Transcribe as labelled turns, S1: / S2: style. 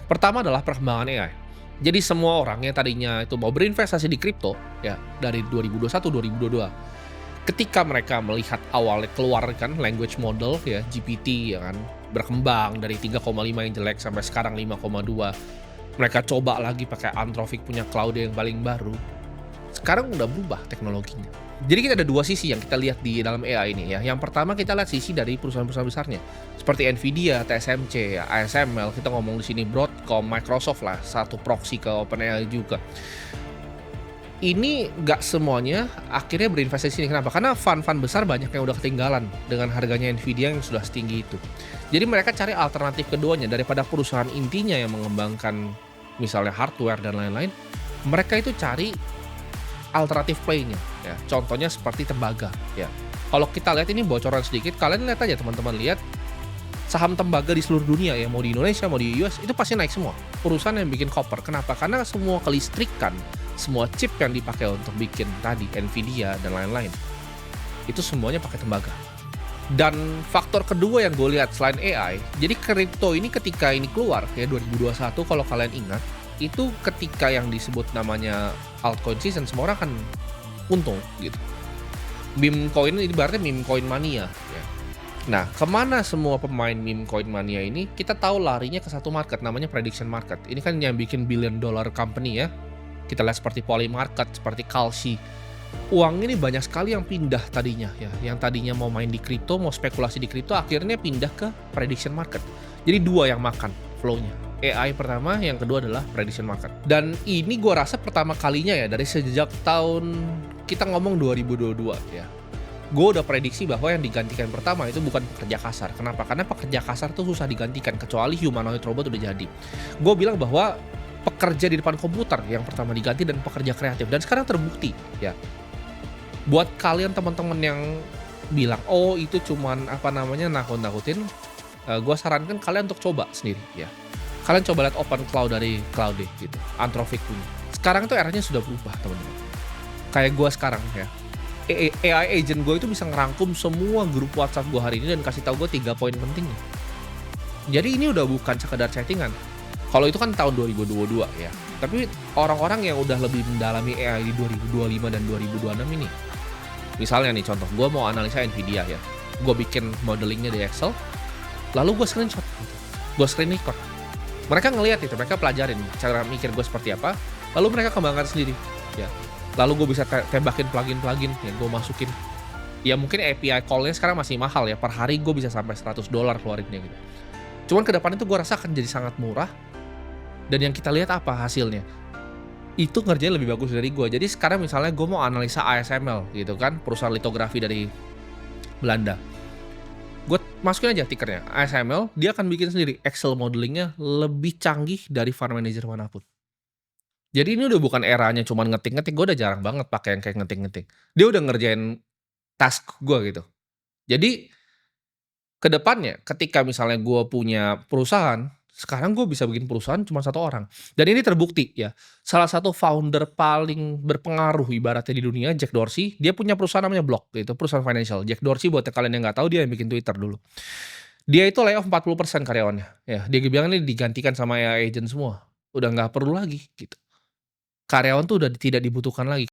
S1: Pertama adalah perkembangan AI. Jadi semua orang yang tadinya itu mau berinvestasi di kripto, ya dari 2021, 2022, ketika mereka melihat awalnya keluar kan language model ya GPT ya kan, berkembang dari 3,5 yang jelek sampai sekarang 5,2. Mereka coba lagi pakai Anthropic punya Claude yang paling baru. Sekarang udah berubah teknologinya. Jadi kita ada dua sisi yang kita lihat di dalam AI ini ya. Yang pertama kita lihat sisi dari perusahaan-perusahaan besarnya. Seperti Nvidia, TSMC, ASML, kita ngomong di sini Broadcom, Microsoft lah, satu proxy ke OpenAI juga. Ini nggak semuanya akhirnya berinvestasi di sini. Kenapa? Karena fund-fund besar banyak yang udah ketinggalan dengan harganya Nvidia yang sudah setinggi itu. Jadi mereka cari alternatif keduanya daripada perusahaan intinya yang mengembangkan misalnya hardware dan lain-lain. Mereka itu cari alternatif play-nya ya. Contohnya seperti tembaga ya. Kalau kita lihat ini bocoran sedikit, kalian lihat aja teman-teman lihat saham tembaga di seluruh dunia ya, mau di Indonesia, mau di US itu pasti naik semua. Perusahaan yang bikin koper. Kenapa? Karena semua kelistrikan, semua chip yang dipakai untuk bikin tadi Nvidia dan lain-lain itu semuanya pakai tembaga. Dan faktor kedua yang gue lihat selain AI, jadi kripto ini ketika ini keluar ya 2021 kalau kalian ingat, itu ketika yang disebut namanya altcoin season semua orang kan untung gitu. Meme coin ini berarti meme coin mania ya. Nah, kemana semua pemain meme coin mania ini? Kita tahu larinya ke satu market namanya prediction market. Ini kan yang bikin billion dollar company ya. Kita lihat seperti Polymarket, seperti Kalshi. Uang ini banyak sekali yang pindah tadinya ya. Yang tadinya mau main di kripto, mau spekulasi di kripto, akhirnya pindah ke prediction market. Jadi dua yang makan flow-nya. AI pertama, yang kedua adalah prediction market. Dan ini gue rasa pertama kalinya ya dari sejak tahun kita ngomong 2022 ya. Gue udah prediksi bahwa yang digantikan pertama itu bukan pekerja kasar. Kenapa? Karena pekerja kasar tuh susah digantikan kecuali humanoid robot udah jadi. Gue bilang bahwa pekerja di depan komputer yang pertama diganti dan pekerja kreatif, dan sekarang terbukti ya. Buat kalian teman-teman yang bilang oh itu cuman apa namanya nakut-nakutin, gue sarankan kalian untuk coba sendiri ya. Kalian coba lihat Open Cloud dari Claude gitu, Anthropic punya. Sekarang tuh eranya sudah berubah teman-teman. Kayak gue sekarang ya, AI agent gue itu bisa ngerangkum semua grup WhatsApp gue hari ini dan kasih tahu gue 3 poin pentingnya. Jadi ini udah bukan sekedar chattingan. Kalau itu kan tahun 2022 ya. Tapi orang-orang yang udah lebih mendalami AI di 2025 dan 2026 ini. Misalnya nih contoh, gue mau analisa Nvidia ya. Gue bikin modelingnya di Excel, lalu gue screenshot gitu. Gue screen record. Mereka ngelihat itu, mereka pelajarin cara mikir gue seperti apa, lalu mereka kembangkan sendiri ya. Lalu gue bisa tembakin plugin-plugin yang gue masukin. Ya mungkin API call-nya sekarang masih mahal ya, per hari gue bisa sampai $100 keluarinnya gitu. Cuman ke depan itu gue rasa akan jadi sangat murah. Dan yang kita lihat apa hasilnya? Itu ngerjain lebih bagus dari gue. Jadi sekarang misalnya gue mau analisa ASML gitu kan, perusahaan litografi dari Belanda. Gue masukin aja tickernya, ASML, dia akan bikin sendiri Excel modelingnya lebih canggih dari fund manager manapun. Jadi ini udah bukan eranya cuman ngetik-ngetik, gue udah jarang banget pakai yang kayak ngetik-ngetik. Dia udah ngerjain task gue gitu. Jadi ke depannya ketika misalnya gue punya perusahaan, sekarang gue bisa bikin perusahaan cuma satu orang. Dan ini terbukti ya. Salah satu founder paling berpengaruh ibaratnya di dunia, Jack Dorsey, dia punya perusahaan namanya Block, itu perusahaan financial. Jack Dorsey buat kalian yang nggak tahu, dia yang bikin Twitter dulu. Dia itu layoff 40% karyawannya. Ya, dia bilang ini digantikan sama AI agent semua. Udah nggak perlu lagi gitu. Karyawan tuh udah tidak dibutuhkan lagi.